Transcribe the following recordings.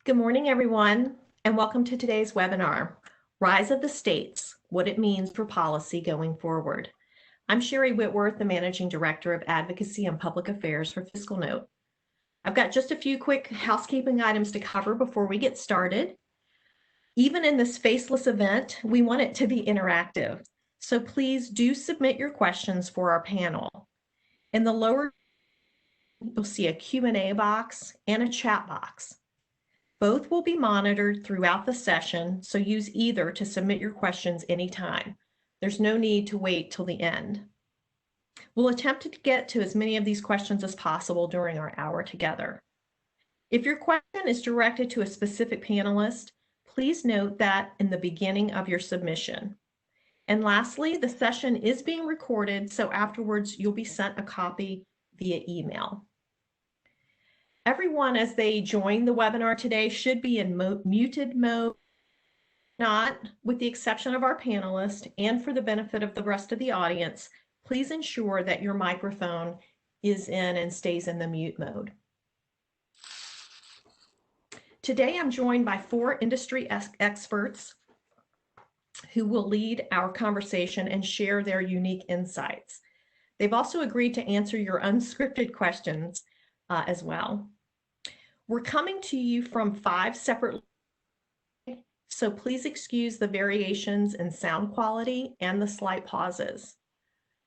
Good morning, everyone, and welcome to today's webinar, Rise of the States, What It Means for Policy Going Forward. I'm Sherry Whitworth, the Managing Director of Advocacy and Public Affairs for FiscalNote. I've got just a few quick housekeeping items to cover before we get started. Even in this faceless event, we want it to be interactive, so please do submit your questions for our panel. In the lower, you'll see a Q&A box and a chat box. Both will be monitored throughout the session, so use either to submit your questions anytime. There's no need to wait till the end. We'll attempt to get to as many of these questions as possible during our hour together. If your question is directed to a specific panelist, please note that in the beginning of your submission. And lastly, the session is being recorded, so afterwards you'll be sent a copy via email. Everyone, as they join the webinar today, should be in muted mode, not with the exception of our panelists, and for the benefit of the rest of the audience, please ensure that your microphone is in and stays in the mute mode. Today, I'm joined by 4 industry experts who will lead our conversation and share their unique insights. They've also agreed to answer your unscripted questions as well. We're coming to you from 5 separate, so please excuse the variations in sound quality and the slight pauses.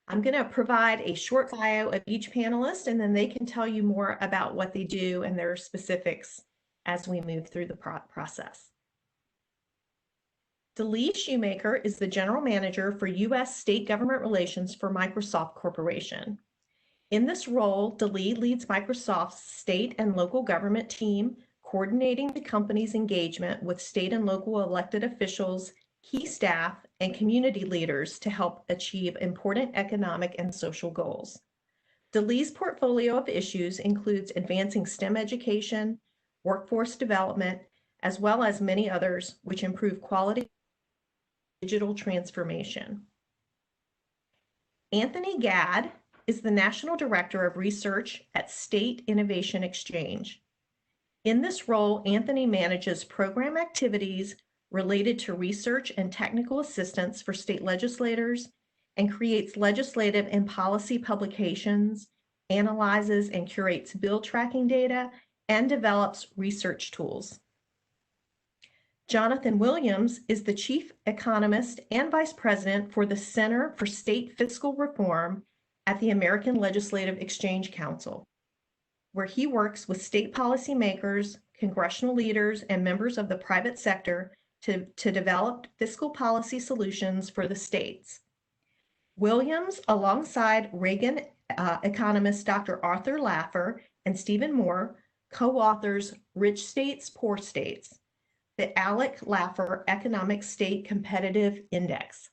I'm going to provide a short bio of each panelist, and then they can tell you more about what they do and their specifics as we move through the process. Delee Shoemaker is the General Manager for U.S. State Government Relations for Microsoft Corporation. In this role, Delee leads Microsoft's state and local government team, coordinating the company's engagement with state and local elected officials, key staff, and community leaders to help achieve important economic and social goals. Delee's portfolio of issues includes advancing STEM education, workforce development, as well as many others which improve quality digital transformation. Anthony Gadd is the National Director of Research at State Innovation Exchange. In this role, Anthony manages program activities related to research and technical assistance for state legislators and creates legislative and policy publications, analyzes and curates bill tracking data, and develops research tools. Jonathan Williams is the Chief Economist and Vice President for the Center for State Fiscal Reform at the American Legislative Exchange Council, where he works with state policymakers, congressional leaders, and members of the private sector to develop fiscal policy solutions for the states. Williams, alongside Reagan economist Dr. Arthur Laffer and Stephen Moore, co-authors Rich States, Poor States, the Alec Laffer Economic State Competitive Index.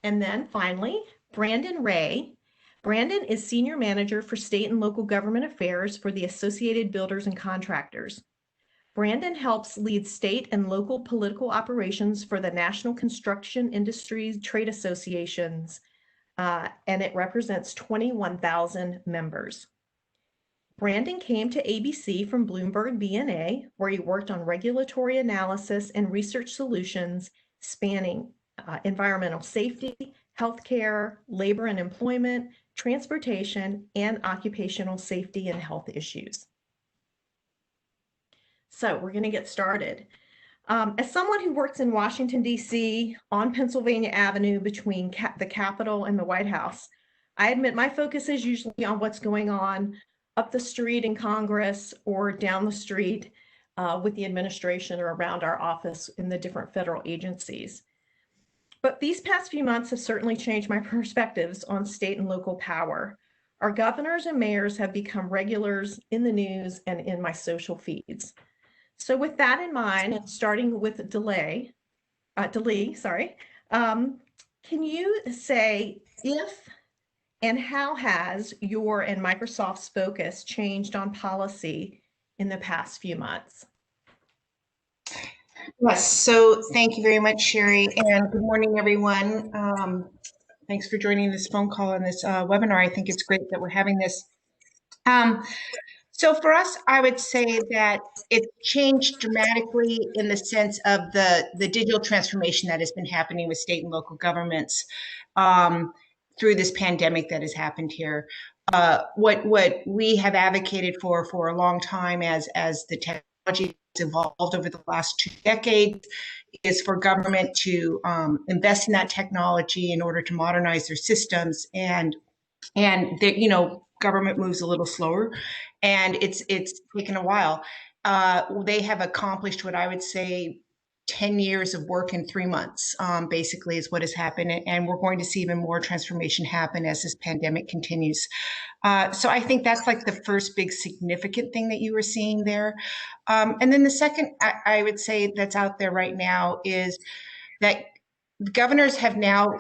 And then finally, Brandon Ray. Brandon is Senior Manager for State and Local Government Affairs for the Associated Builders and Contractors. Brandon helps lead state and local political operations for the National Construction Industry Trade Associations, and it represents 21,000 members. Brandon came to ABC from Bloomberg BNA, where he worked on regulatory analysis and research solutions spanning environmental safety, healthcare, labor and employment, transportation, and occupational safety and health issues. So we're going to get started. As someone who works in Washington, D.C. on Pennsylvania Avenue between the Capitol and the White House, I admit my focus is usually on what's going on up the street in Congress or down the street with the administration or around our office in the different federal agencies. But these past few months have certainly changed my perspectives on state and local power. Our governors and mayors have become regulars in the news and in my social feeds. So with that in mind, starting with Delee, can you say if and how has your and Microsoft's focus changed on policy in the past few months? Yes, so thank you very much, Sherry, and good morning, everyone. Thanks for joining this phone call and this webinar. I think it's great that we're having this. So for us, I would say that it changed dramatically in the sense of the digital transformation that has been happening with state and local governments um, through this pandemic that has happened here. What we have advocated for a long time as the technology has evolved over the last 2 decades is for government to invest in that technology in order to modernize their systems and that government moves a little slower and it's taken a while. They have accomplished what I would say 10 years of work in 3 months, basically is what has happened, and we're going to see even more transformation happen as this pandemic continues. So I think that's like the first big significant thing that you were seeing there. And then the second I would say that's out there right now is that governors have now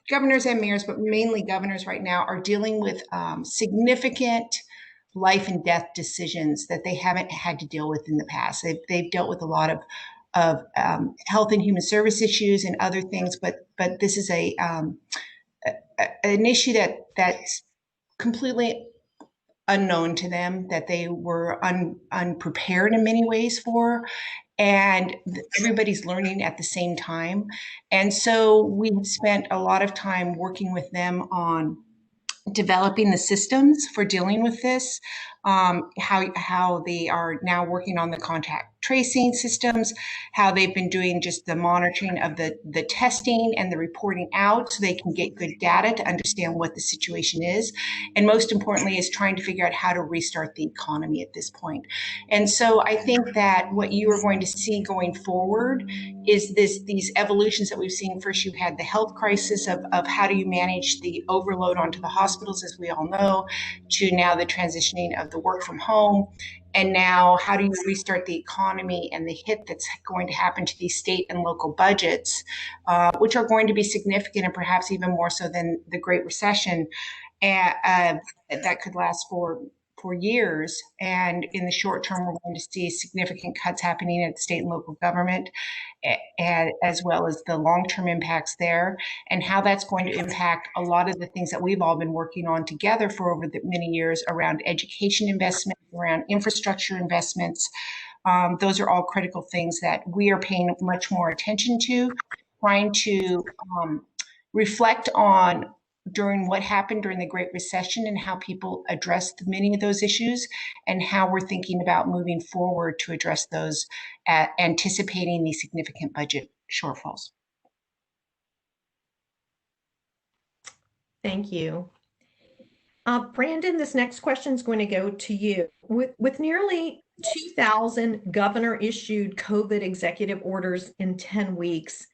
governors and mayors, but mainly governors right now, are dealing with significant life and death decisions that they haven't had to deal with in the past. They've dealt with a lot of health and human service issues and other things, but this is an issue that's completely unknown to them, that they were unprepared in many ways for, and everybody's learning at the same time. And so we've spent a lot of time working with them on developing the systems for dealing with this, how they are now working on the contact tracing systems, how they've been doing just the monitoring of the testing and the reporting out so they can get good data to understand what the situation is. And most importantly is trying to figure out how to restart the economy at this point. And so I think that what you are going to see going forward is these evolutions that we've seen. First, you had the health crisis of how do you manage the overload onto the hospitals, as we all know, to now the transitioning of the work from home. And now, how do you restart the economy and the hit that's going to happen to these state and local budgets, which are going to be significant and perhaps even more so than the Great Recession, that could last for years. And in the short term, we're going to see significant cuts happening at the state and local government, as well as the long-term impacts there, and how that's going to impact a lot of the things that we've all been working on together for over the many years around education investment, around infrastructure investments. Those are all critical things that we are paying much more attention to, trying to reflect on during what happened during the Great Recession and how people addressed many of those issues, and how we're thinking about moving forward to address those, anticipating these significant budget shortfalls. Thank you. Brandon, this next question is going to go to you. With nearly 2,000 governor-issued COVID executive orders in 10 weeks,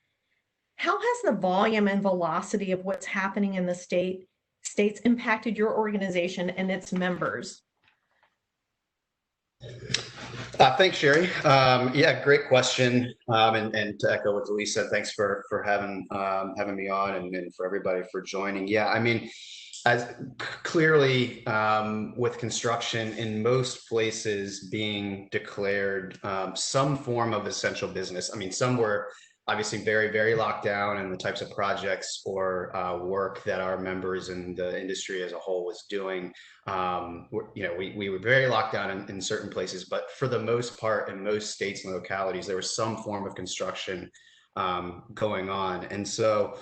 how has the volume and velocity of what's happening in the states impacted your organization and its members? Thanks, Sherry. Yeah, great question. And to echo what Louise said, thanks for having me on, and for everybody for joining. Yeah, I mean, as clearly with construction in most places being declared some form of essential business. I mean, some were obviously very, very locked down, and the types of projects or work that our members and the industry as a whole was doing, we were very locked down in certain places, but for the most part, in most states and localities, there was some form of construction going on. And so,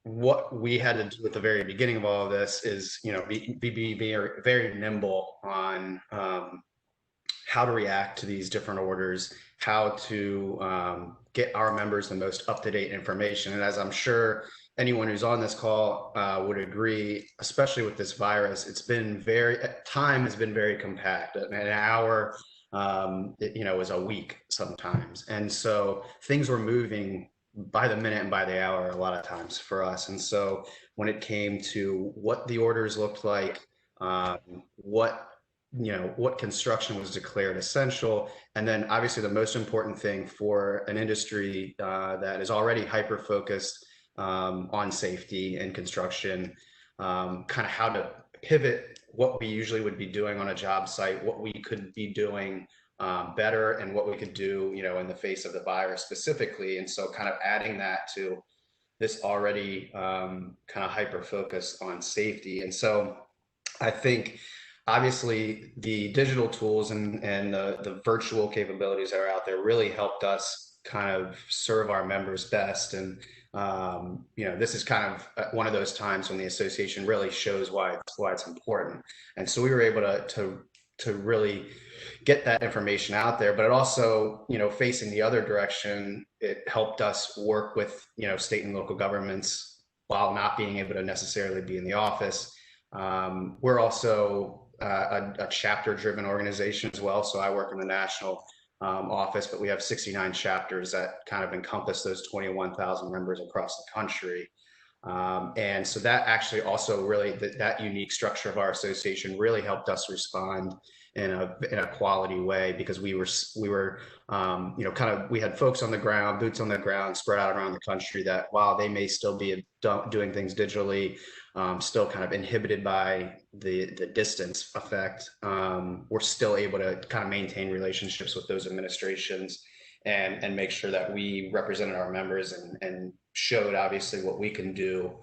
what we had to do at the very beginning of all of this is, be very, very nimble on how to react to these different orders, how to get our members the most up-to-date information. And as I'm sure anyone who's on this call would agree, especially with this virus, time has been very compact. An hour, is a week sometimes. And so things were moving by the minute and by the hour a lot of times for us. And so when it came to what the orders looked like, what construction was declared essential, and then obviously the most important thing for an industry that is already hyper-focused on safety and construction, kind of how to pivot what we usually would be doing on a job site, what we could be doing better, and what we could do, in the face of the virus specifically. And so kind of adding that to this already kind of hyper focus on safety. And so I think obviously the digital tools and the virtual capabilities that are out there really helped us kind of serve our members best. And this is kind of one of those times when the association really shows why it's important. And so we were able to really get that information out there. But it also, facing the other direction, it helped us work with state and local governments while not being able to necessarily be in the office. We're also a chapter-driven organization as well. So I work in the national office, but we have 69 chapters that kind of encompass those 21,000 members across the country. And so that actually also really, that unique structure of our association really helped us respond in a quality way, because we were we had folks on the ground, boots on the ground, spread out around the country, that while they may still be doing things digitally, still kind of inhibited by the distance effect, we're still able to kind of maintain relationships with those administrations and make sure that we represented our members and showed obviously what we can do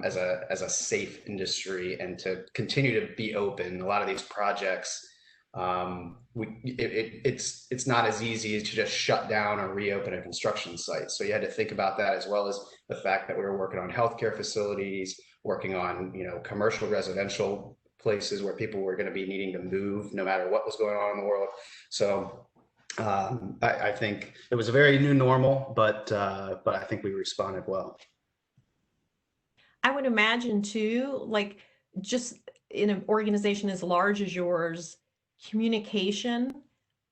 as a safe industry, and to continue to be open. A lot of these projects, it's not as easy as to just shut down or reopen a construction site. So you had to think about that, as well as the fact that we were working on healthcare facilities, working on commercial residential places where people were going to be needing to move no matter what was going on in the world. So I think it was a very new normal, but I think we responded well. I would imagine too, like, just in an organization as large as yours, communication,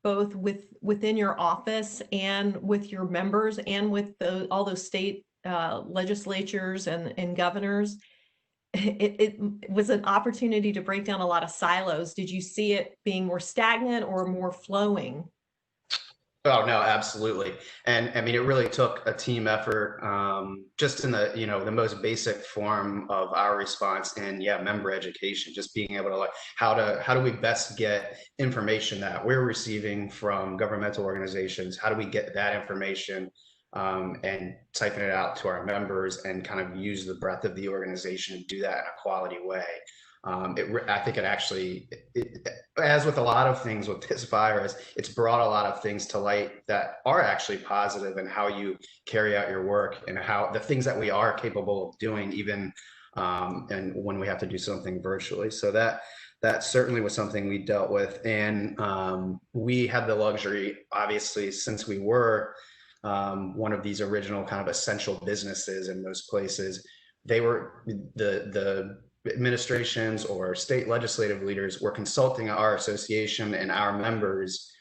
both within your office and with your members and with all those state legislatures and governors, it was an opportunity to break down a lot of silos. Did you see it being more stagnant or more flowing? Oh, no, absolutely. And I mean, it really took a team effort, just in the most basic form of our response, and member education, just being able to, like, how do we best get information that we're receiving from governmental organizations? How do we get that information and typing it out to our members, and kind of use the breadth of the organization to do that in a quality way? I think it actually, as with a lot of things with this virus, it's brought a lot of things to light that are actually positive in how you carry out your work, and how the things that we are capable of doing, even and when we have to do something virtually. So that certainly was something we dealt with. And we had the luxury, obviously, since we were one of these original kind of essential businesses in most places, they were the administrations or state legislative leaders were consulting our association and our members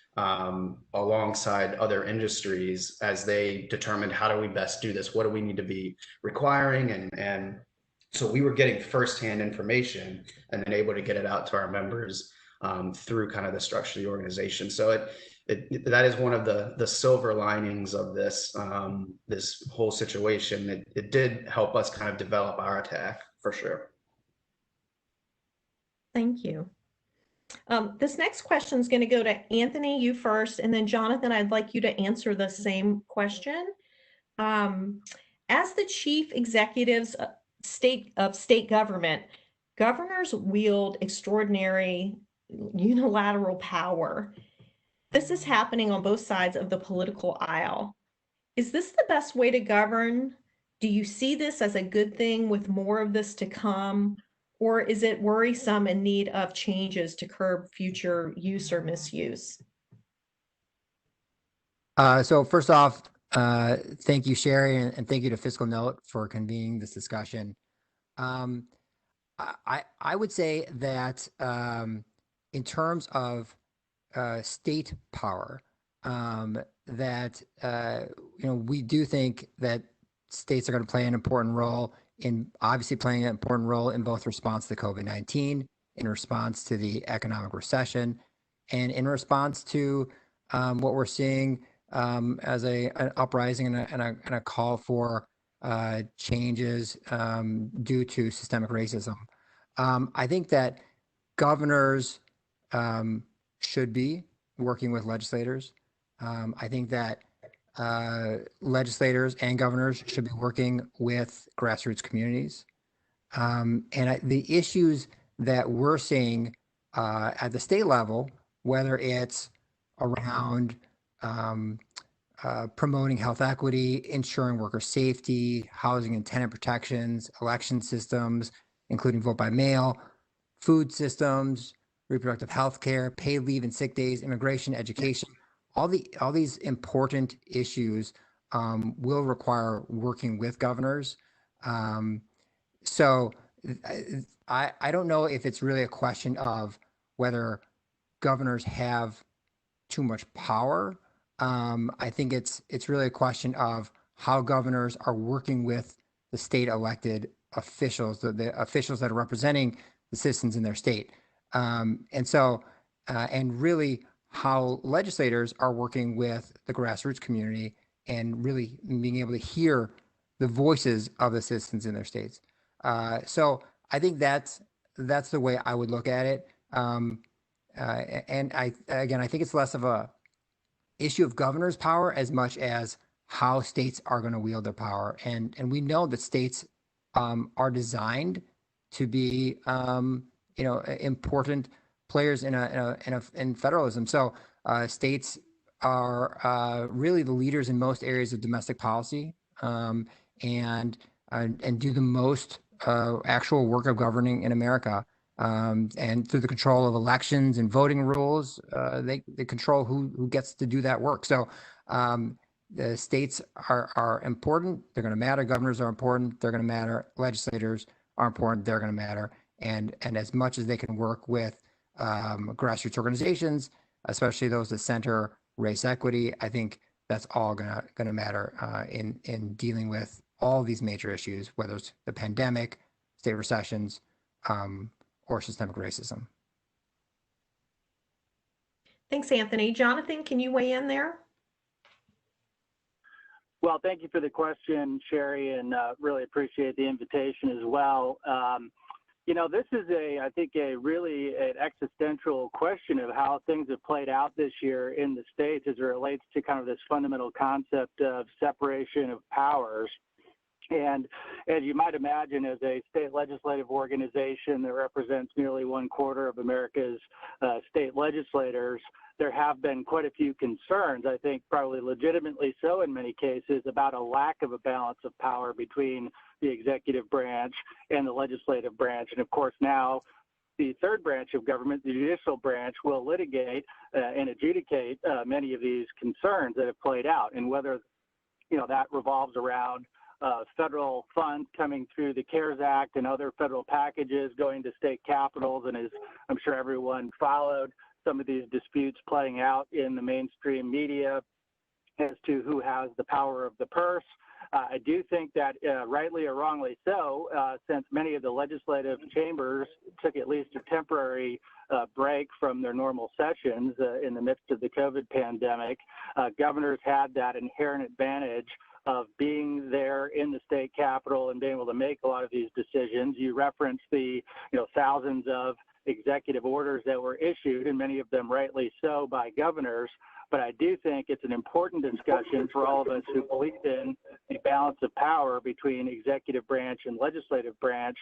alongside other industries as they determined, how do we best do this? What do we need to be requiring? And so we were getting firsthand information and then able to get it out to our members through kind of the structure of the organization. So that is one of the silver linings of this this whole situation. It did help us kind of develop our attack, for sure. Thank you. This next question is going to go to Anthony, you first, and then Jonathan, I'd like you to answer the same question. As the chief executives of state government, governors wield extraordinary unilateral power. This is happening on both sides of the political aisle. Is this the best way to govern? Do you see this as a good thing with more of this to come? Or is it worrisome in need of changes to curb future use or misuse? So first off, thank you, Sherry, and thank you to FiscalNote for convening this discussion. I would say that in terms of state power, that we do think that states are going to play an important role in obviously playing an important role in both response to COVID-19, in response to the economic recession, and in response to what we're seeing as an uprising and a call for changes due to systemic racism. I think that governors should be working with legislators. I think that legislators and governors should be working with grassroots communities. And the issues that we're seeing at the state level, whether it's around promoting health equity, ensuring worker safety, housing and tenant protections, election systems, including vote by mail, food systems, reproductive health care, paid leave and sick days, immigration, education. All these important issues will require working with governors. So I don't know if it's really a question of whether governors have too much power. I think it's really a question of how governors are working with the state elected officials, the officials that are representing the citizens in their state. And really how legislators are working with the grassroots community and really being able to hear the voices of the citizens in their states. So I think that's the way I would look at it. And I think it's less of a issue of governor's power as much as how states are going to wield their power. And we know that states are designed to be important players in federalism. So states are really the leaders in most areas of domestic policy, and do the most actual work of governing in America. And through the control of elections and voting rules, they control who gets to do that work. So the states are important. They're going to matter. Governors are important. They're going to matter. Legislators are important. They're going to matter. And as much as they can work with grassroots organizations, especially those that center race equity, I think that's all going to matter in dealing with all these major issues, whether it's the pandemic, state recessions, or systemic racism. Thanks, Anthony. Jonathan, can you weigh in there? Well, thank you for the question, Sherry, and really appreciate the invitation as well. This is I think really an existential question of how things have played out this year in the states as it relates to kind of this fundamental concept of separation of powers. And as you might imagine, as a state legislative organization that represents nearly 1/4 of America's state legislators, there have been quite a few concerns, I think probably legitimately so in many cases, about a lack of a balance of power between the executive branch and the legislative branch. And of course now the third branch of government, the judicial branch, will litigate and adjudicate many of these concerns that have played out, and whether that revolves around federal funds coming through the CARES Act and other federal packages going to state capitals. And as I'm sure everyone followed, some of these disputes playing out in the mainstream media as to who has the power of the purse. I do think that rightly or wrongly so, since many of the legislative chambers took at least a temporary break from their normal sessions in the midst of the COVID pandemic, governors had that inherent advantage of being there in the state capitol and being able to make a lot of these decisions. You referenced the thousands of executive orders that were issued, and many of them rightly so, by governors. But I do think it's an important discussion for all of us who believe in the balance of power between executive branch and legislative branch,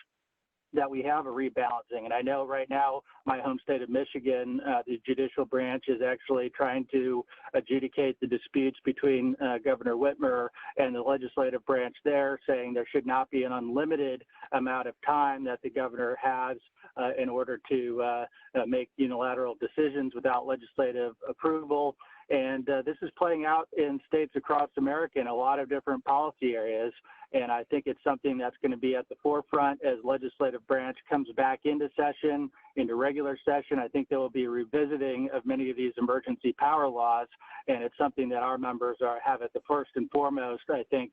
that we have a rebalancing. And I know right now, my home state of Michigan, the judicial branch is actually trying to adjudicate the disputes between Governor Whitmer and the legislative branch there, saying there should not be an unlimited amount of time that the governor has in order to make unilateral decisions without legislative approval. And this is playing out in states across America in a lot of different policy areas. And I think it's something that's going to be at the forefront as legislative branch comes back into session, into regular session. I think there will be a revisiting of many of these emergency power laws. And it's something that our members have at the first and foremost, I think,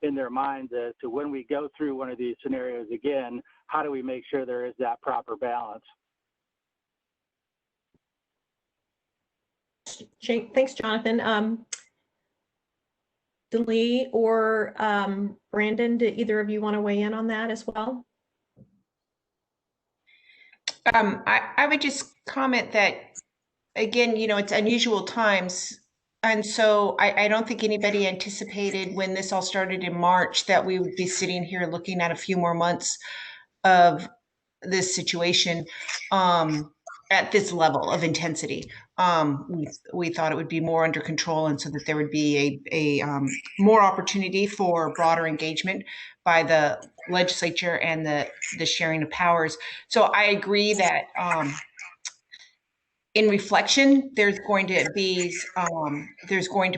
in their minds as to when we go through one of these scenarios again, how do we make sure there is that proper balance? Thanks, Jonathan. Delee or Brandon, do either of you want to weigh in on that as well? I would just comment that, again, it's unusual times. And so I don't think anybody anticipated when this all started in March that we would be sitting here looking at a few more months of this situation. at this level of intensity. We thought it would be more under control, and so that there would be a more opportunity for broader engagement by the legislature and the sharing of powers. So I agree that in reflection, there's going to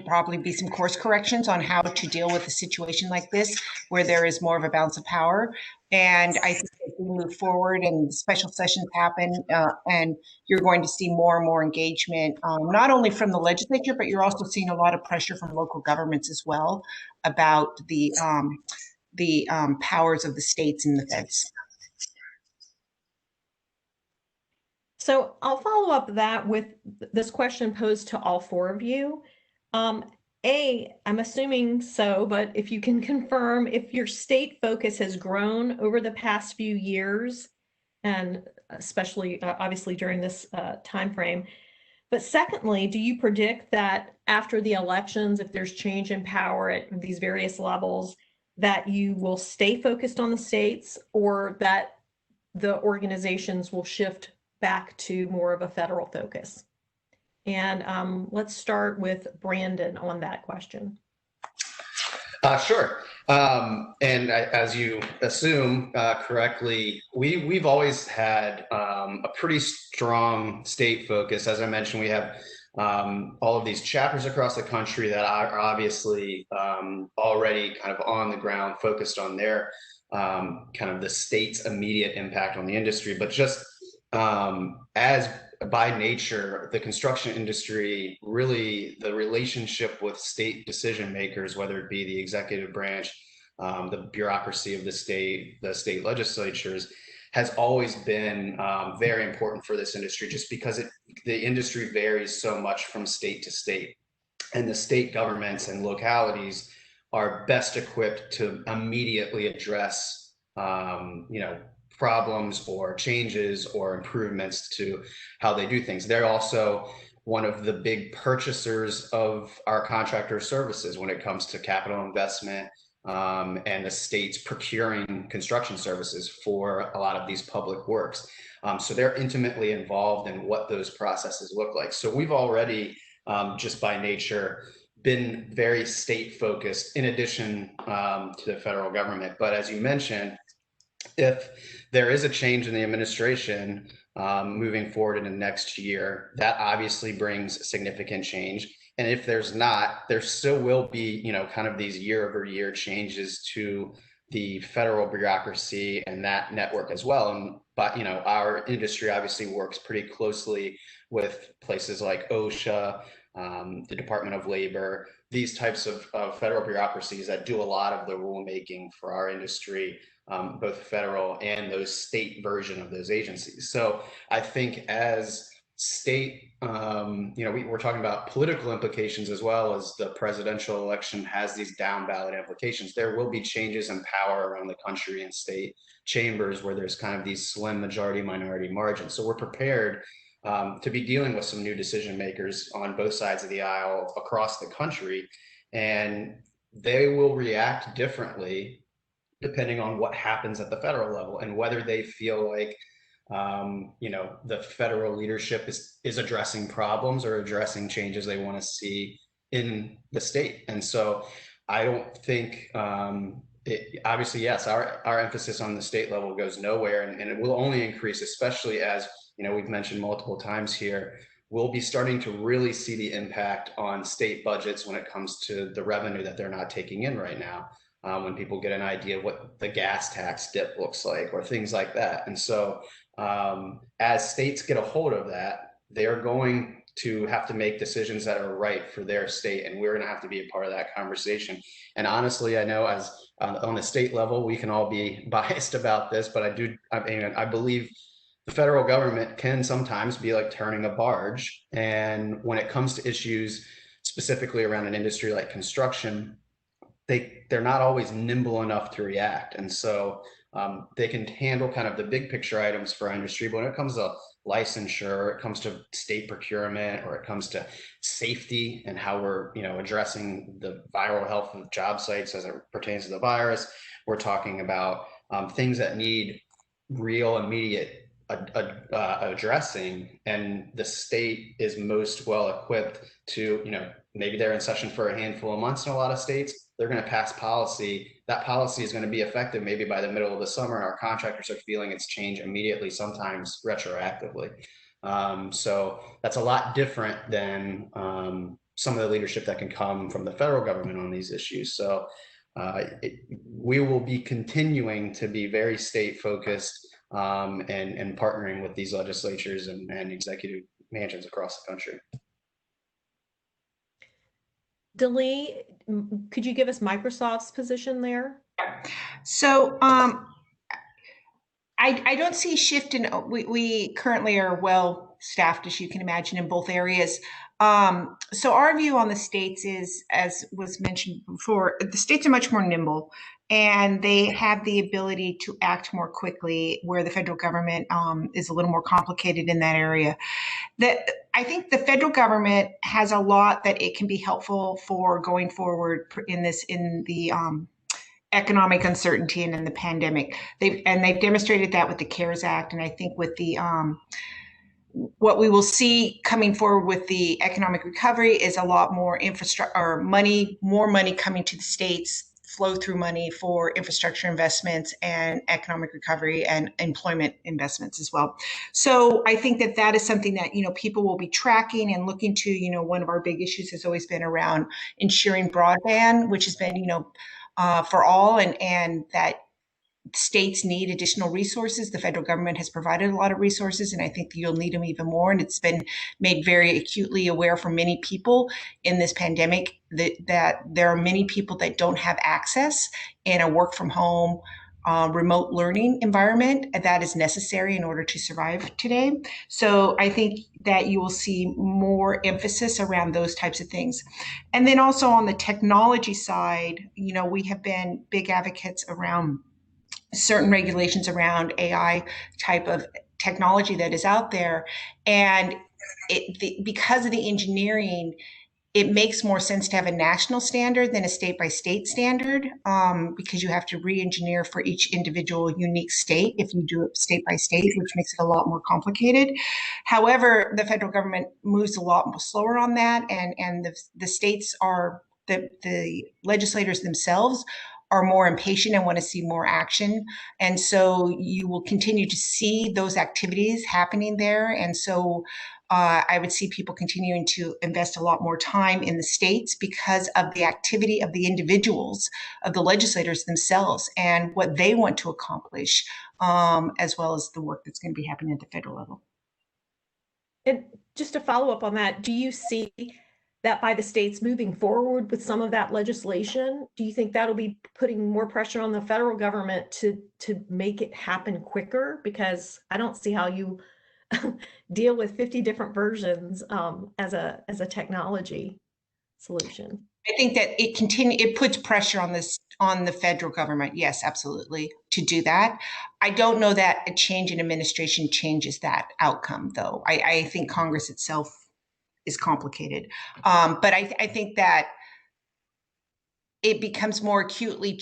probably be some course corrections on how to deal with a situation like this, where there is more of a balance of power. And I think as we move forward and special sessions happen, and you're going to see more and more engagement, not only from the legislature, but you're also seeing a lot of pressure from local governments as well about the powers of the states and the feds. So I'll follow up that with this question posed to all four of you. I'm assuming so, but if you can confirm if your state focus has grown over the past few years, and especially obviously during this time frame. But secondly, do you predict that after the elections, if there's change in power at these various levels, that you will stay focused on the states, or that the organizations will shift back to more of a federal focus? And let's start with Brandon on that question. Sure. As you assume correctly, we've always had a pretty strong state focus. As I mentioned, we have all of these chapters across the country that are obviously already kind of on the ground, focused on their kind of the state's immediate impact on the industry. But just as by nature, the construction industry, really the relationship with state decision makers, whether it be the executive branch, the bureaucracy of the state legislatures, has always been very important for this industry, just because the industry varies so much from state to state. And the state governments and localities are best equipped to immediately address, problems or changes or improvements to how they do things. They're also one of the big purchasers of our contractor services when it comes to capital investment, and the state's procuring construction services for a lot of these public works. So they're intimately involved in what those processes look like. So we've already, just by nature, been very state focused in addition to the federal government. But as you mentioned, if there is a change in the administration moving forward in the next year, that obviously brings significant change. And if there's not, there still will be, kind of these year over year changes to the federal bureaucracy and that network as well. But, our industry obviously works pretty closely with places like OSHA, the Department of Labor, these types of federal bureaucracies that do a lot of the rulemaking for our industry, both federal and those state version of those agencies. So I think as state, we're talking about political implications as well as the presidential election has these down ballot implications. There will be changes in power around the country in state chambers where there's kind of these slim majority minority margins. So we're prepared to be dealing with some new decision makers on both sides of the aisle across the country, and they will react differently depending on what happens at the federal level and whether they feel like the federal leadership is addressing problems or addressing changes they want to see in the state. And so I don't think obviously, yes, our emphasis on the state level goes nowhere, and it will only increase, especially as we've mentioned multiple times here, we'll be starting to really see the impact on state budgets when it comes to the revenue that they're not taking in right now. When people get an idea of what the gas tax dip looks like or things like that. And so as states get a hold of that, they're going to have to make decisions that are right for their state. And we're going to have to be a part of that conversation. And honestly, I know as on the state level, we can all be biased about this, but I believe the federal government can sometimes be like turning a barge. And when it comes to issues specifically around an industry like construction, they're not always nimble enough to react. And so they can handle kind of the big picture items for our industry, but when it comes to licensure, it comes to state procurement, or it comes to safety and how we're addressing the viral health of job sites as it pertains to the virus, we're talking about things that need real immediate addressing, and the state is most well equipped to, maybe they're in session for a handful of months in a lot of states. They're going to pass policy. That policy is going to be effective maybe by the middle of the summer, and our contractors are feeling its change immediately, sometimes retroactively. So that's a lot different than some of the leadership that can come from the federal government on these issues. So we will be continuing to be very state focused and partnering with these legislatures and executive mansions across the country. Delee, could you give us Microsoft's position there? So I don't see a shift in, we currently are well staffed, as you can imagine, in both areas. So our view on the states is, as was mentioned before, the states are much more nimble and they have the ability to act more quickly, where the federal government is a little more complicated in that area. I think the federal government has a lot that it can be helpful for going forward in the economic uncertainty and in the pandemic. They've demonstrated that with the CARES Act, and I think with the what we will see coming forward with the economic recovery is a lot more infrastructure or more money coming to the states, flow through money for infrastructure investments and economic recovery and employment investments as well. So I think that is something that people will be tracking and looking to. One of our big issues has always been around ensuring broadband, which has been for all, and that states need additional resources. The federal government has provided a lot of resources, and I think you'll need them even more. And it's been made very acutely aware for many people in this pandemic that there are many people that don't have access in a work from home, remote learning environment that is necessary in order to survive today. So I think that you will see more emphasis around those types of things. And then also on the technology side, we have been big advocates around certain regulations around AI type of technology that is out there. And because of the engineering, it makes more sense to have a national standard than a state by state standard, because you have to re-engineer for each individual unique state if you do it state by state, which makes it a lot more complicated. However, the federal government moves a lot more slower on that, and the states are, the legislators themselves are more impatient and want to see more action. And so you will continue to see those activities happening there. And so I would see people continuing to invest a lot more time in the states because of the activity of the individuals, of the legislators themselves, and what they want to accomplish, as well as the work that's going to be happening at the federal level. And just to follow up on that, do you see that by the states moving forward with some of that legislation, do you think that'll be putting more pressure on the federal government to make it happen quicker? Because I don't see how you deal with 50 different versions as a technology solution. I think that it puts pressure on the federal government. Yes, absolutely, to do that. I don't know that a change in administration changes that outcome, though. I think Congress itself is complicated. But I think that it becomes more acutely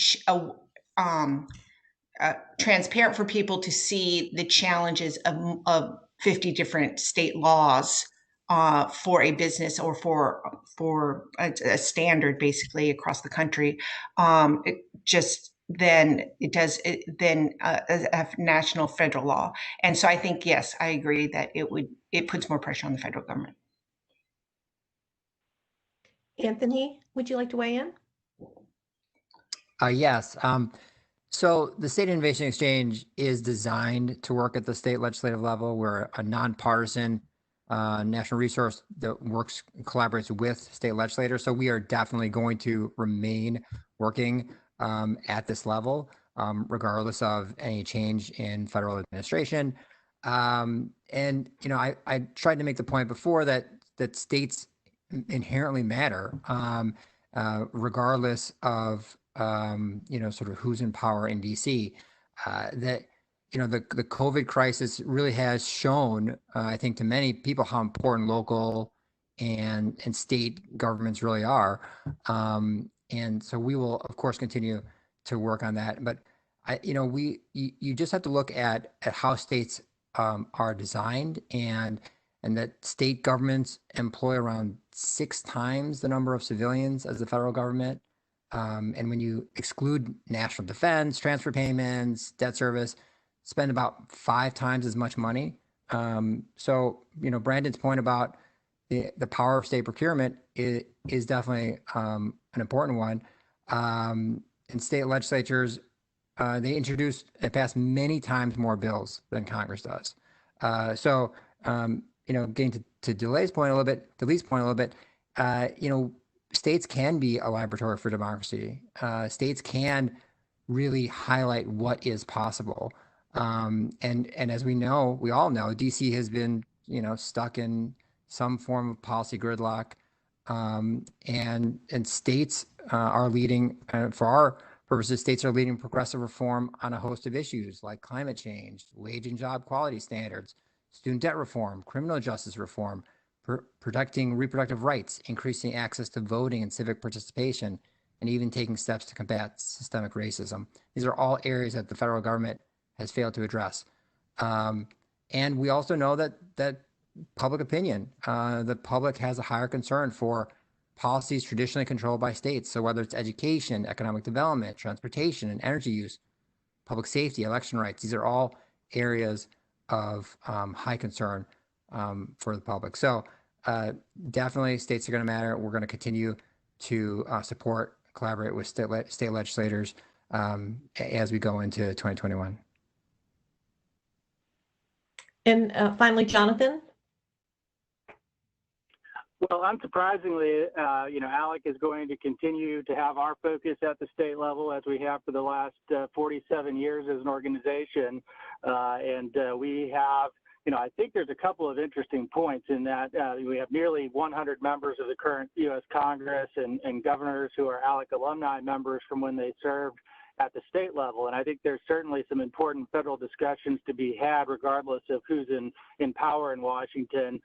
transparent for people to see the challenges of 50 different state laws for a business or for a standard basically across the country. Then a national federal law. And so I think, yes, I agree that it puts more pressure on the federal government. Anthony, would you like to weigh in? Yes. So the State Innovation Exchange is designed to work at the state legislative level. We're a nonpartisan national resource that works and collaborates with state legislators. So we are definitely going to remain working at this level, regardless of any change in federal administration. And I tried to make the point before that states inherently matter, regardless of sort of who's in power in DC. That the COVID crisis really has shown, I think, to many people how important local and state governments really are. And so we will, of course, continue to work on that. But you just have to look at how states are designed, and that state governments employ around 6 times the number of civilians as the federal government. And when you exclude national defense, transfer payments, debt service, spend about 5 times as much money. So, Brandon's point about the power of state procurement is definitely an important one. And state legislatures, they introduced and passed many times more bills than Congress does. So, getting to Delay's point a little bit, states can be a laboratory for democracy. States can really highlight what is possible. And as we all know, DC has been, stuck in some form of policy gridlock. And states are leading, for our purposes, states are leading progressive reform on a host of issues like climate change, wage and job quality standards, student debt reform, criminal justice reform, protecting reproductive rights, increasing access to voting and civic participation, and even taking steps to combat systemic racism. These are all areas that the federal government has failed to address. And we also know that public opinion, the public has a higher concern for policies traditionally controlled by states. So whether it's education, economic development, transportation, and energy use, public safety, election rights, these are all areas of high concern for the public. So definitely states are going to matter. We're going to continue to support, collaborate with state legislators as we go into 2021. And finally, Jonathan. Well, unsurprisingly, ALEC is going to continue to have our focus at the state level as we have for the last 47 years as an organization. And we have, I think there's a couple of interesting points in that we have nearly 100 members of the current U.S. Congress and governors who are ALEC alumni members from when they served at the state level. And I think there's certainly some important federal discussions to be had regardless of who's in power in Washington,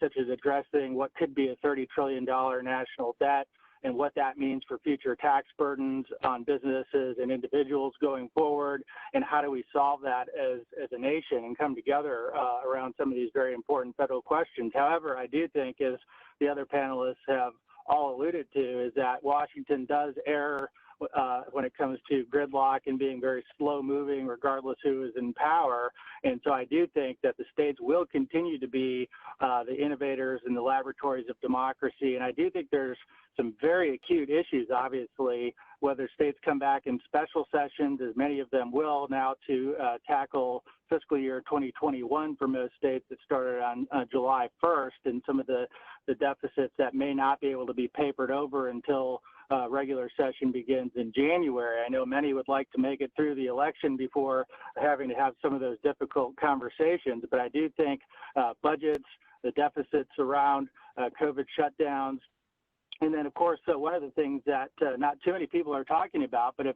such as addressing what could be a $30 trillion national debt and what that means for future tax burdens on businesses and individuals going forward, and how do we solve that as a nation and come together around some of these very important federal questions. However, I do think, as the other panelists have all alluded to, is that Washington does err when it comes to gridlock and being very slow moving regardless who is in power. And so I do think that the states will continue to be the innovators and the laboratories of democracy. And I do think there's some very acute issues, obviously, whether states come back in special sessions, as many of them will now, to tackle fiscal year 2021 for most states that started on July 1st, and some of the deficits that may not be able to be papered over until regular session begins in January. I know many would like to make it through the election before having to have some of those difficult conversations, but I do think budgets, the deficits around COVID shutdowns, and then, of course, one of the things that not too many people are talking about, but if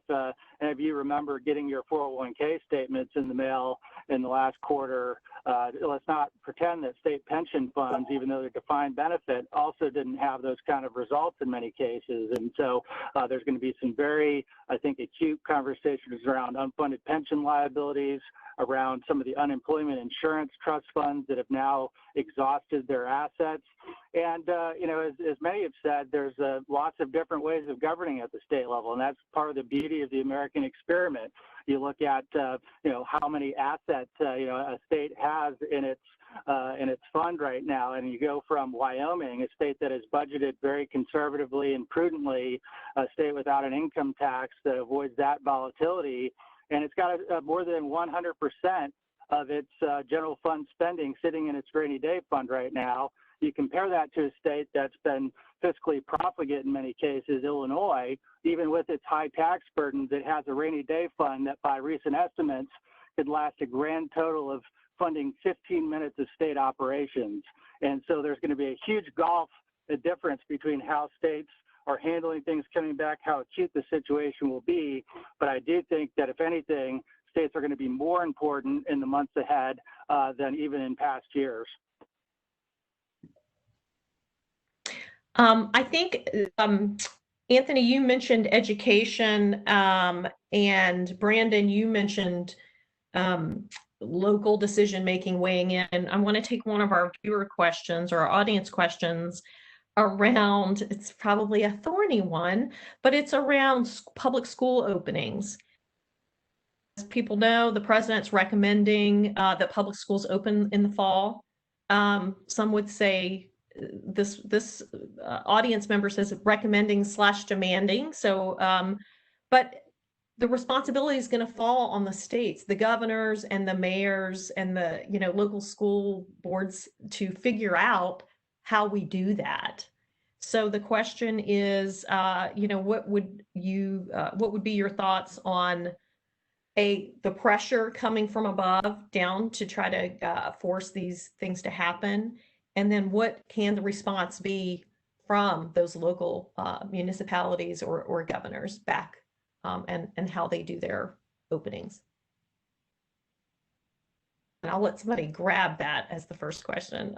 any of you remember getting your 401k statements in the mail in the last quarter, let's not pretend that state pension funds, even though they're defined benefit, also didn't have those kind of results in many cases. And so there's going to be some very, I think, acute conversations around unfunded pension liabilities, around some of the unemployment insurance trust funds that have now exhausted their assets. And, as many have said, there's lots of different ways of governing at the state level, and that's part of the beauty of the American experiment. You look at, how many assets, a state has in its fund right now, and you go from Wyoming, a state that has budgeted very conservatively and prudently, a state without an income tax that avoids that volatility, and it's got more than 100% of its general fund spending sitting in its rainy day fund right now. You compare that to a state that's been fiscally profligate in many cases, Illinois, even with its high tax burdens, it has a rainy day fund that by recent estimates could last a grand total of funding 15 minutes of state operations. And so there's going to be a huge gulf, the difference between how states are handling things coming back, how acute the situation will be. But I do think that if anything, states are going to be more important in the months ahead than even in past years. I think, Anthony, you mentioned education, and Brandon, you mentioned local decision-making weighing in. I want to take one of our viewer questions or our audience questions around, it's probably a thorny one, but it's around public school openings. As people know, the president's recommending that public schools open in the fall. Some would say this audience member says recommending / demanding. So, but the responsibility is going to fall on the states, the governors and the mayors and the local school boards to figure out how we do that. So the question is, what would be your thoughts on the pressure coming from above down to try to force these things to happen, and then what can the response be from those local municipalities or governors back, and how they do their openings? And I'll let somebody grab that as the first question.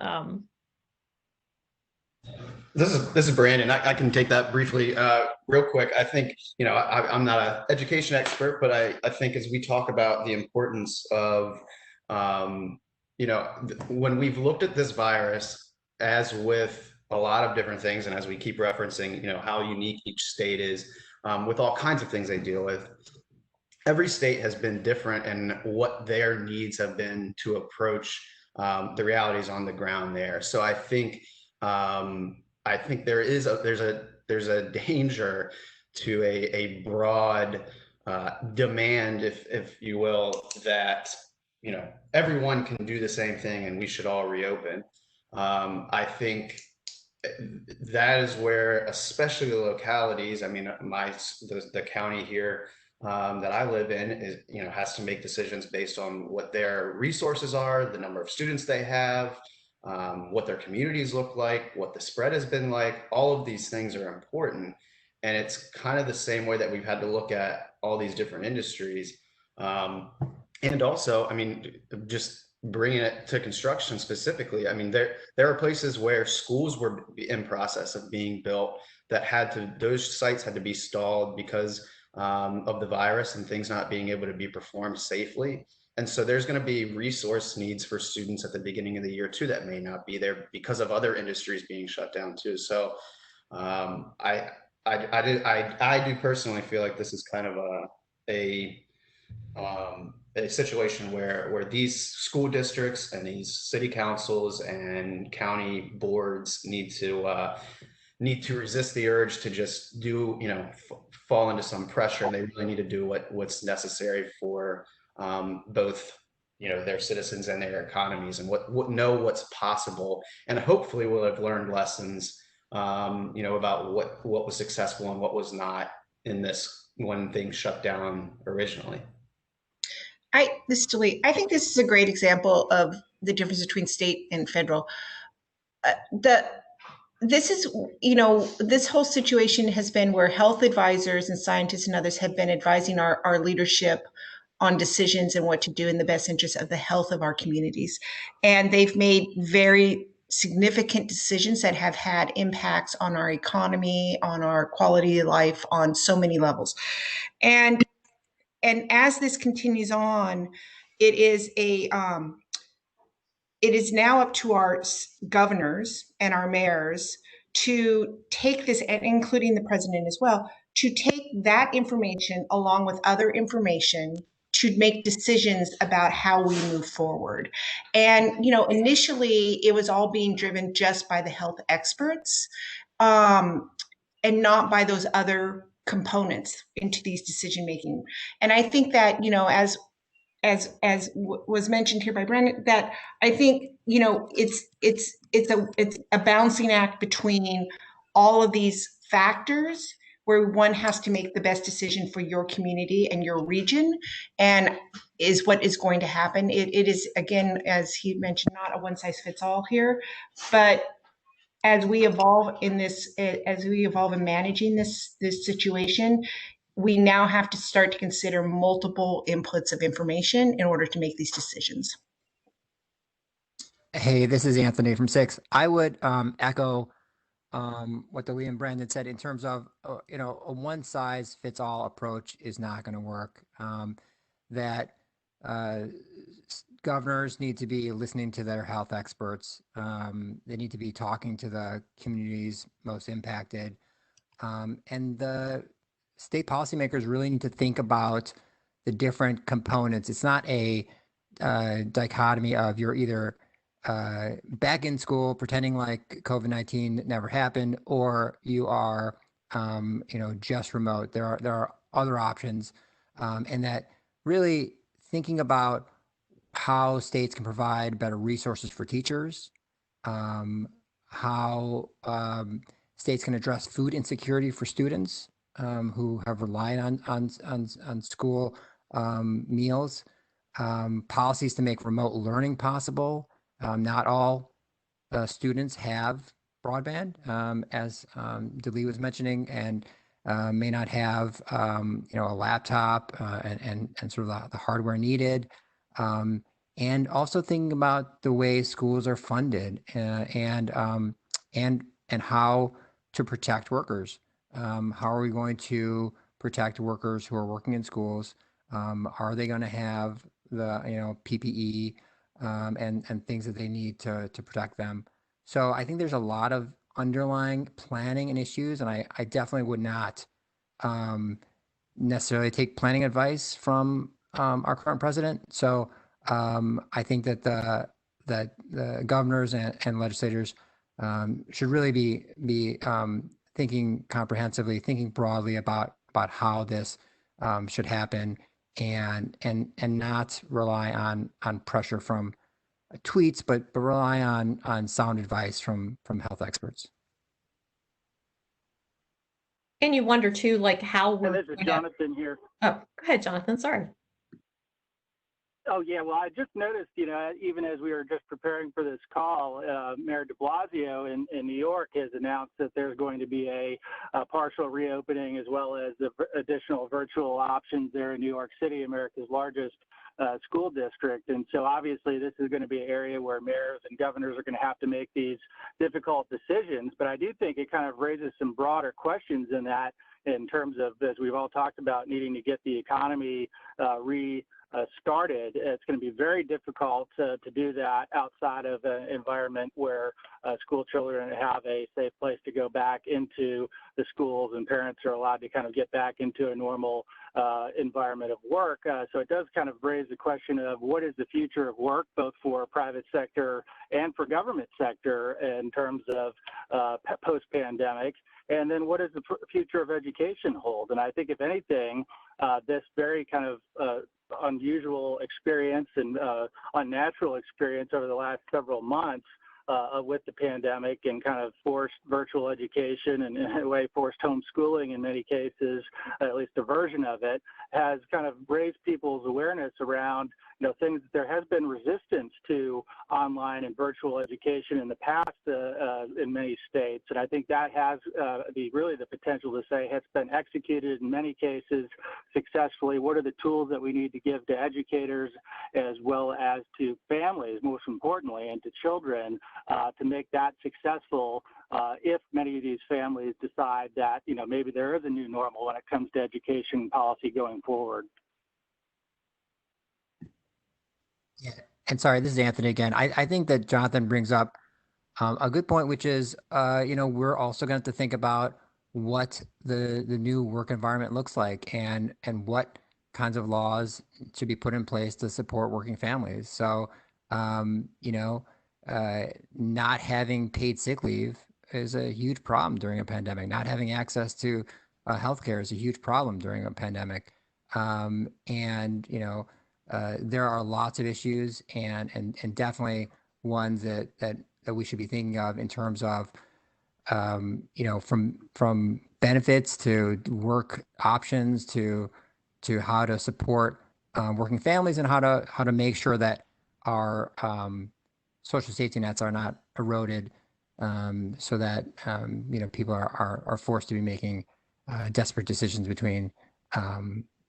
This is Brandon. I can take that briefly, real quick. I think, I'm not an education expert, but I think as we talk about the importance of, when we've looked at this virus, as with a lot of different things, and as we keep referencing, how unique each state is, with all kinds of things they deal with, every state has been different in what their needs have been to approach the realities on the ground there. So I think there's a danger to a broad demand, if you will, that everyone can do the same thing and we should all reopen. I think that is where, especially the localities, I mean, the county here that I live in is, has to make decisions based on what their resources are, the number of students they have, what their communities look like, what the spread has been like. All of these things are important. And it's kind of the same way that we've had to look at all these different industries. And also, I mean, just bringing it to construction specifically, I mean, there are places where schools were in process of being built that those sites had to be stalled because of the virus and things not being able to be performed safely. And so there's going to be resource needs for students at the beginning of the year too that may not be there because of other industries being shut down too. So I do personally feel like this is kind of a situation where these school districts and these city councils and county boards need to resist the urge to just fall into some pressure, and they really need to do what's necessary for both their citizens and their economies, and know what's possible, and hopefully we'll have learned lessons about what was successful and what was not in this when things shut down originally. This is Julie. I think this is a great example of the difference between state and federal. This whole situation has been where health advisors and scientists and others have been advising our leadership on decisions and what to do in the best interest of the health of our communities. And they've made very significant decisions that have had impacts on our economy, on our quality of life, on so many levels. And as this continues on, it is now up to our governors and our mayors to take this, and including the president as well, to take that information along with other information to make decisions about how we move forward. And, initially it was all being driven just by the health experts, and not by those other components into these decision making. And I think that, as was mentioned here by Brandon, that I think it's a balancing act between all of these factors, where one has to make the best decision for your community and your region, and is what is going to happen. It is, again, as he mentioned, not a one size fits all here, but as we evolve in managing this situation, we now have to start to consider multiple inputs of information in order to make these decisions. Hey, this is Anthony from Six. I would echo what Lee and Brandon said in terms of, a one size fits all approach is not going to work. That governors need to be listening to their health experts. They need to be talking to the communities most impacted. And the state policymakers really need to think about the different components. It's not a dichotomy of you're either back in school pretending like COVID-19 never happened, or you are, just remote. There are other options, and that really thinking about how states can provide better resources for teachers, how states can address food insecurity for students who have relied on school meals, policies to make remote learning possible. Not all students have broadband, as Delee was mentioning, and may not have a laptop and sort of the hardware needed. And also thinking about the way schools are funded and how to protect workers. How are we going to protect workers who are working in schools? Are they going to have the PPE and things that they need to protect them? So I think there's a lot of underlying planning and issues, and I definitely would not necessarily take planning advice from our current president. So I think that the governors and legislators should really be thinking comprehensively, thinking broadly about how this should happen, and not rely on pressure from tweets, but rely on sound advice from health experts. And you wonder too, like how And we're this is Jonathan here. Oh, go ahead, Jonathan. Sorry. Oh, yeah. Well, I just noticed, even as we were just preparing for this call, Mayor de Blasio in New York has announced that there's going to be a partial reopening as well as the additional virtual options there in New York City, America's largest school district. And so obviously this is going to be an area where mayors and governors are going to have to make these difficult decisions. But I do think it kind of raises some broader questions in that, in terms of, as we've all talked about, needing to get the economy started. It's going to be very difficult to do that outside of an environment where school children have a safe place to go back into the schools and parents are allowed to kind of get back into a normal environment of work. So it does kind of raise the question of what is the future of work, both for private sector and for government sector in terms of post-pandemic. And then what does the future of education hold? And I think, if anything, this very kind of unusual experience and unnatural experience over the last several months with the pandemic and kind of forced virtual education and in a way forced homeschooling in many cases, at least a version of it, has kind of raised people's awareness around things that there has been resistance to online and virtual education in the past in many states. And I think that has really the potential to say has been executed in many cases successfully. What are the tools that we need to give to educators as well as to families, most importantly, and to children to make that successful if many of these families decide that, maybe there is a new normal when it comes to education policy going forward. Yeah, and sorry, this is Anthony again. I think that Jonathan brings up a good point, which is, we're also going to have to think about what the new work environment looks like and what kinds of laws should be put in place to support working families. So, not having paid sick leave is a huge problem during a pandemic. Not having access to healthcare is a huge problem during a pandemic. There are lots of issues and definitely ones that we should be thinking of in terms of, from benefits to work options to how to support working families and how to make sure that our social safety nets are not eroded, so that people are forced to be making desperate decisions between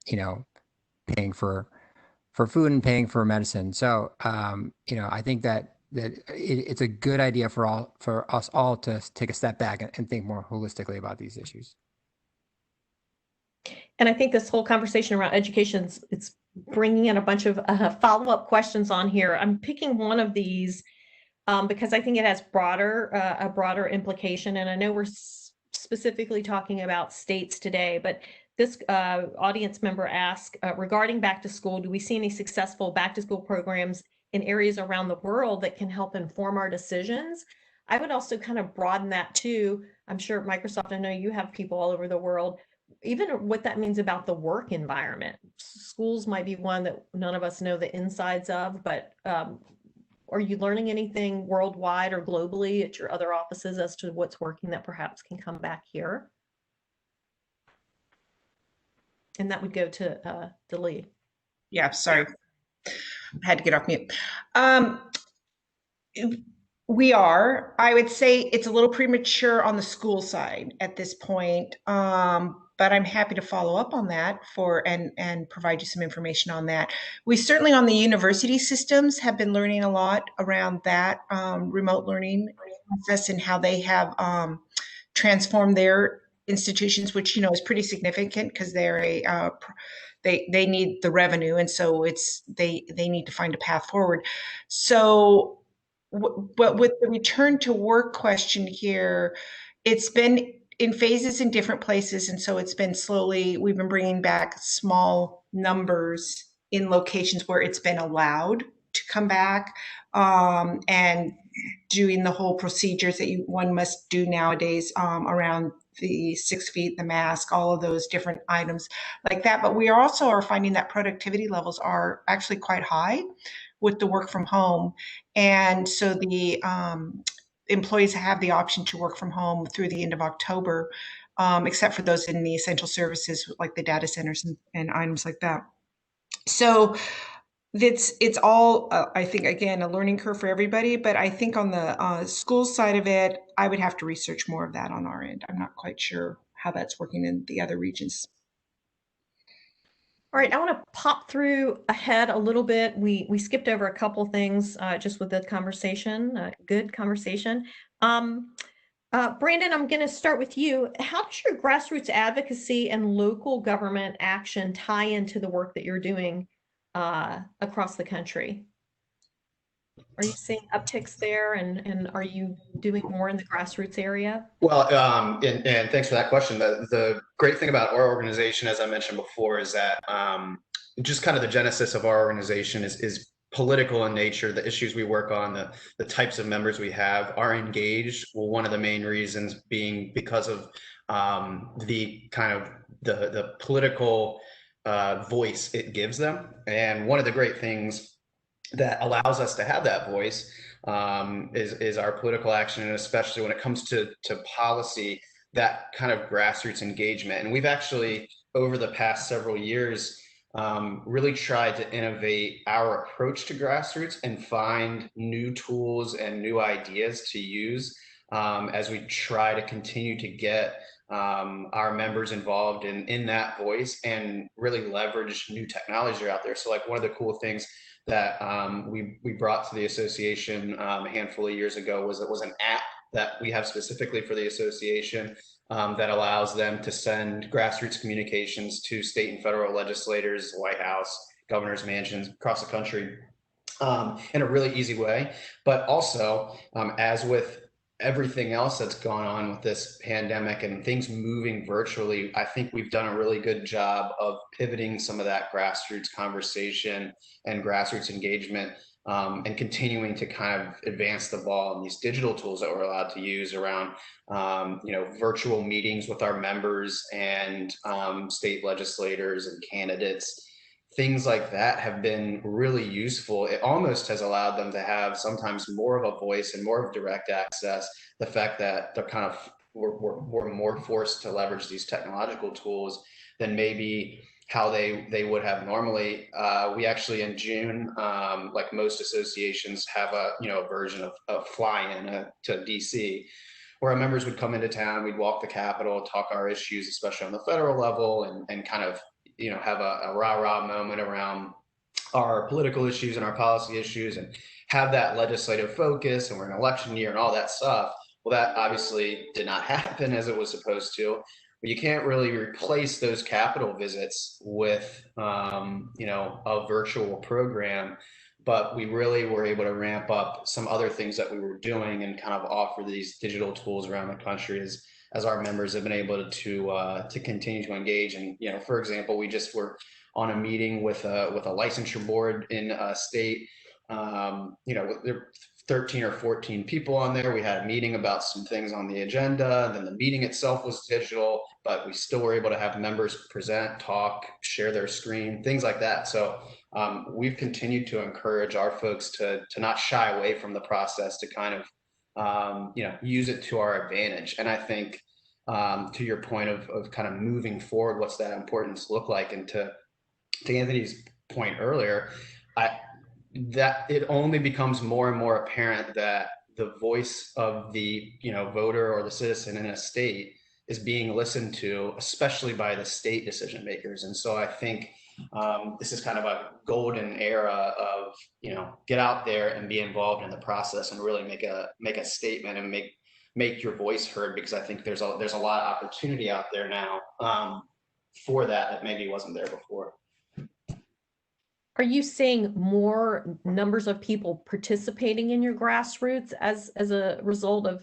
paying for food and paying for medicine. So I think that it's a good idea for us all to take a step back and think more holistically about these issues. And I think this whole conversation around education, it's bringing in a bunch of follow-up questions on here. I'm picking one of these because I think it has a broader implication. And I know we're specifically talking about states today, but this audience member asked, regarding back to school, do we see any successful back to school programs in areas around the world that can help inform our decisions? I would also kind of broaden that too. I'm sure Microsoft, I know you have people all over the world, even what that means about the work environment. Schools might be one that none of us know the insides of, but are you learning anything worldwide or globally at your other offices as to what's working that perhaps can come back here? And that would go to Lee. Yeah, sorry. I had to get off mute. We are. I would say it's a little premature on the school side at this point, but I'm happy to follow up on that and provide you some information on that. We certainly on the university systems have been learning a lot around that remote learning process and how they have transformed their institutions, which is pretty significant because they're they need the revenue, and so they need to find a path forward. So. But with the return to work question here, it's been in phases in different places. And so it's been slowly, we've been bringing back small numbers in locations where it's been allowed to come back, and doing the whole procedures that one must do nowadays around the 6 feet, the mask, all of those different items like that. But we are finding that productivity levels are actually quite high with the work from home. And so the employees have the option to work from home through the end of October, except for those in the essential services like the data centers and items like that. So it's all, I think, again, a learning curve for everybody. But I think on the school side of it, I would have to research more of that on our end. I'm not quite sure how that's working in the other regions. All right, I want to pop through ahead a little bit. We skipped over a couple things just with the conversation, good conversation. Brandon, I'm going to start with you. How does your grassroots advocacy and local government action tie into the work that you're doing across the country? Are you seeing upticks there, and are you doing more in the grassroots area? Well, and thanks for that question. The great thing about our organization, as I mentioned before, is that just kind of the genesis of our organization is political in nature. The issues we work on, the types of members we have are engaged. Well, one of the main reasons being because of the kind of the political voice it gives them. And one of the great things that allows us to have that voice is our political action, and especially when it comes to policy, that kind of grassroots engagement. And we've actually, over the past several years, really tried to innovate our approach to grassroots and find new tools and new ideas to use as we try to continue to get our members involved in that voice and really leverage new technology out there. So like one of the cool things that we brought to the association a handful of years ago was an app that we have specifically for the association that allows them to send grassroots communications to state and federal legislators, White House, governors' mansions across the country in a really easy way. But also, as with everything else that's gone on with this pandemic and things moving virtually, I think we've done a really good job of pivoting some of that grassroots conversation and grassroots engagement and continuing to kind of advance the ball in these digital tools that we're allowed to use around, virtual meetings with our members and state legislators and candidates. Things like that have been really useful. It almost has allowed them to have sometimes more of a voice and more of direct access. The fact that they're kind of we're more forced to leverage these technological tools than maybe how they would have normally. We actually in June, like most associations, have a version of fly-in to DC, where our members would come into town. We'd walk the Capitol, talk our issues, especially on the federal level, and kind of have a rah-rah moment around our political issues and our policy issues and have that legislative focus, and we're in election year and all that stuff. Well, that obviously did not happen as it was supposed to. but you can't really replace those capital visits with, a virtual program. But we really were able to ramp up some other things that we were doing and kind of offer these digital tools around the country as our members have been able to continue to engage. And, for example, we just were on a meeting with a licensure board in a state. There 13 or 14 people on there. We had a meeting about some things on the agenda. Then the meeting itself was digital, but we still were able to have members present, talk, share their screen, things like that. So we've continued to encourage our folks to not shy away from the process, to kind of use it to our advantage. And I think to your point of kind of moving forward, what's that importance look like? And to Anthony's point earlier, that it only becomes more and more apparent that the voice of the voter or the citizen in a state is being listened to, especially by the state decision makers. And so I think this is kind of a golden era of get out there and be involved in the process and really make a statement and make your voice heard, because I think there's a lot of opportunity out there now for that maybe wasn't there before. Are you seeing more numbers of people participating in your grassroots as a result of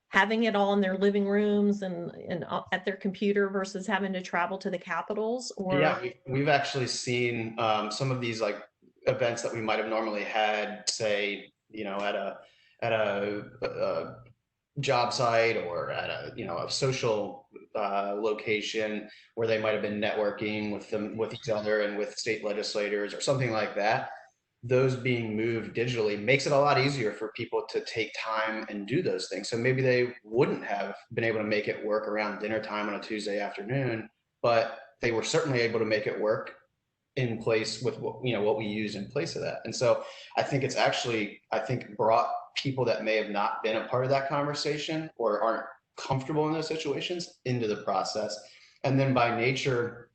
having it all in their living rooms and at their computer versus having to travel to the capitals? Or yeah, we've actually seen some of these like events that we might have normally had, say, at a job site or at a social location where they might have been networking with each other and with state legislators or something like that. Those being moved digitally makes it a lot easier for people to take time and do those things. So maybe they wouldn't have been able to make it work around dinner time on a Tuesday afternoon, but they were certainly able to make it work in place with what we use in place of that. And so I think it's actually, brought people that may have not been a part of that conversation or aren't comfortable in those situations into the process. And then by nature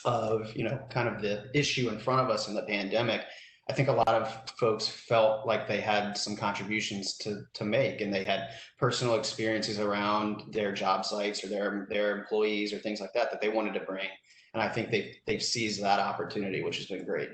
of, kind of the issue in front of us in the pandemic, I think a lot of folks felt like they had some contributions to make, and they had personal experiences around their job sites or their employees or things like that they wanted to bring. And I think they've seized that opportunity, which has been great.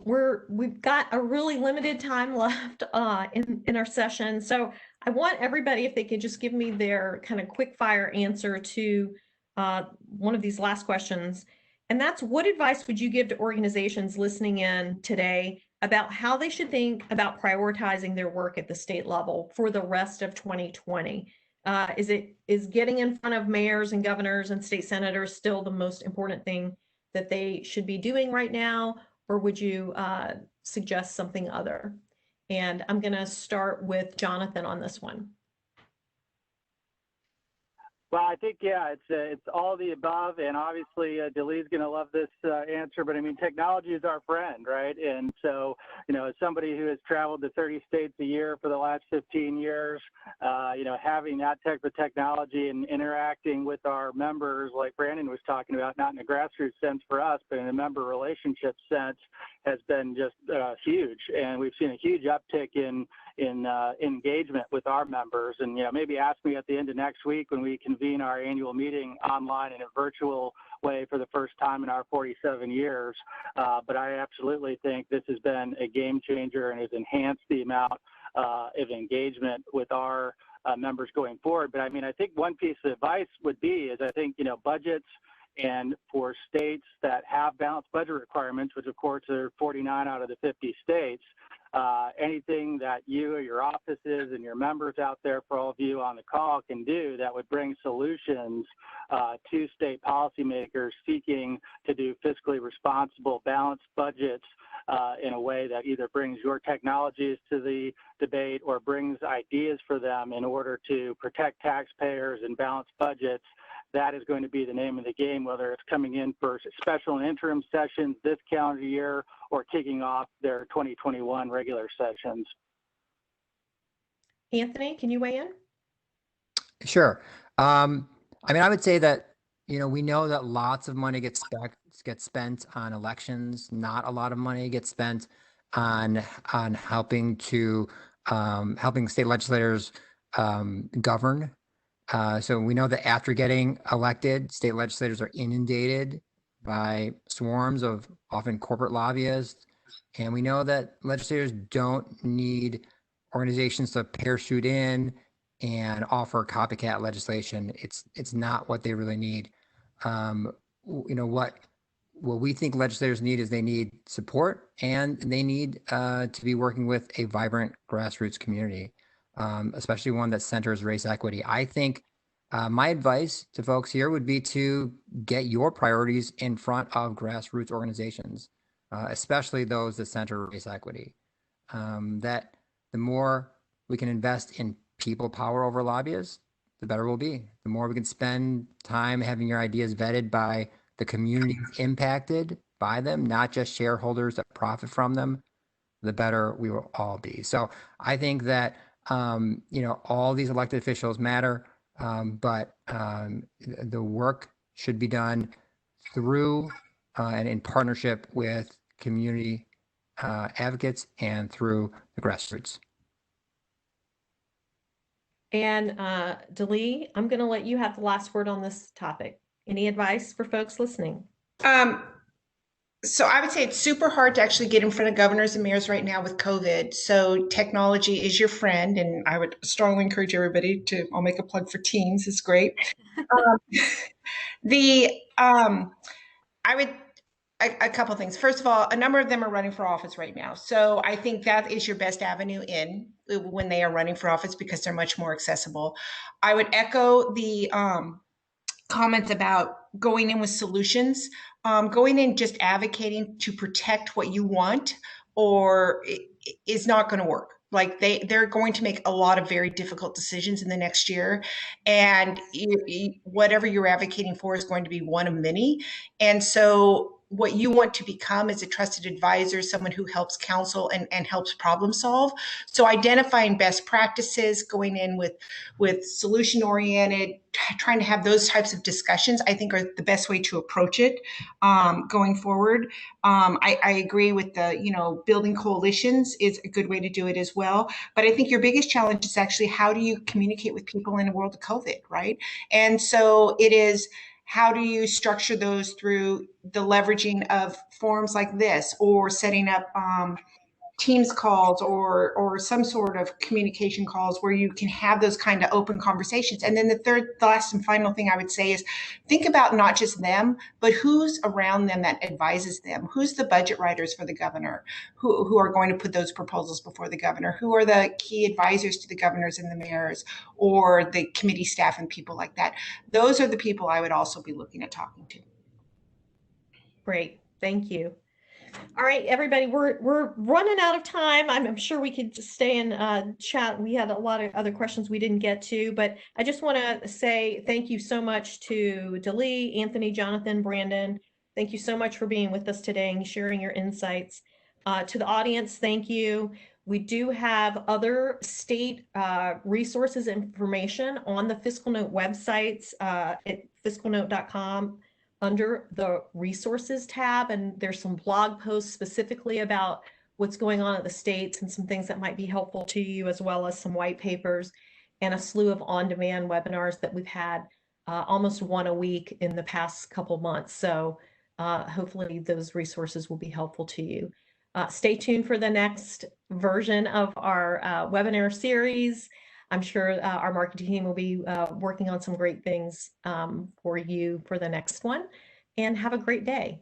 We've got a really limited time left in our session. So I want everybody, if they could just give me their kind of quick fire answer to one of these last questions. And that's, what advice would you give to organizations listening in today about how they should think about prioritizing their work at the state level for the rest of 2020? Is getting in front of mayors and governors and state senators still the most important thing that they should be doing right now? Or would you suggest something other? And I'm going to start with Jonathan on this one. Well, I think, it's all the above. And obviously, Delee's going to love this answer. But I mean, technology is our friend, right? And so, as somebody who has traveled to 30 states a year for the last 15 years, having that type of technology and interacting with our members, like Brandon was talking about, not in a grassroots sense for us, but in a member relationship sense, has been just huge. And we've seen a huge uptick in engagement with our members. And maybe ask me at the end of next week when we convene our annual meeting online in a virtual way for the first time in our 47 years. But I absolutely think this has been a game changer and has enhanced the amount of engagement with our members going forward. But I mean, I think one piece of advice would be is, I think, budgets, and for states that have balanced budget requirements, which of course are 49 out of the 50 states, anything that you or your offices and your members out there, for all of you on the call, can do that would bring solutions to state policymakers seeking to do fiscally responsible, balanced budgets in a way that either brings your technologies to the debate or brings ideas for them in order to protect taxpayers and balance budgets. That is going to be the name of the game, whether it's coming in for special and interim sessions this calendar year or kicking off their 2021 regular sessions. Anthony, can you weigh in? Sure. I mean, I would say that, we know that lots of money gets spent on elections. Not a lot of money gets spent on helping state legislators govern. So we know that after getting elected, state legislators are inundated by swarms of often corporate lobbyists. And we know that legislators don't need organizations to parachute in and offer copycat legislation. It's not what they really need. What we think legislators need is they need support, and they need to be working with a vibrant grassroots community, especially one that centers race equity. I think my advice to folks here would be to get your priorities in front of grassroots organizations, especially those that center race equity. That the more we can invest in people power over lobbyists, the better we'll be. The more we can spend time having your ideas vetted by the communities impacted by them, not just shareholders that profit from them, the better we will all be. So I think that, all these elected officials matter, but the work should be done through and in partnership with community advocates and through the grassroots. And Dalee, I'm going to let you have the last word on this topic. Any advice for folks listening? So I would say it's super hard to actually get in front of governors and mayors right now with COVID. So technology is your friend, and I would strongly encourage everybody to. I'll make a plug for Teams. It's great. I would. A couple things. First of all, a number of them are running for office right now. So I think that is your best avenue in when they are running for office, because they're much more accessible. I would echo the comments about going in with solutions, going in just advocating to protect what you want, or is not going to work. Like they're going to make a lot of very difficult decisions in the next year, and whatever you're advocating for is going to be one of many. And so what you want to become is a trusted advisor, someone who helps counsel and helps problem solve. So identifying best practices, going in with solution oriented, trying to have those types of discussions, I think are the best way to approach it going forward. I agree with the, building coalitions is a good way to do it as well. But I think your biggest challenge is actually how do you communicate with people in a world of COVID, right? And so it is, how do you structure those through the leveraging of forums like this, or setting up Teams calls or some sort of communication calls where you can have those kind of open conversations. And then the last and final thing I would say is think about not just them, but who's around them that advises them. Who's the budget writers for the governor who are going to put those proposals before the governor? Who are the key advisors to the governors and the mayors, or the committee staff and people like that? Those are the people I would also be looking at talking to. Great. Thank you. All right, everybody, we're running out of time. I'm sure we could just stay and chat. We had a lot of other questions we didn't get to, but I just want to say thank you so much to Dalee, Anthony, Jonathan, Brandon. Thank you so much for being with us today and sharing your insights. To the audience, thank you. We do have other state resources and information on the FiscalNote websites at fiscalnote.com. under the resources tab, and there's some blog posts specifically about what's going on at the states and some things that might be helpful to you, as well as some white papers and a slew of on-demand webinars that we've had almost one a week in the past couple months. So hopefully those resources will be helpful to you. Stay tuned for the next version of our webinar series. I'm sure our marketing team will be working on some great things for you for the next one. And have a great day.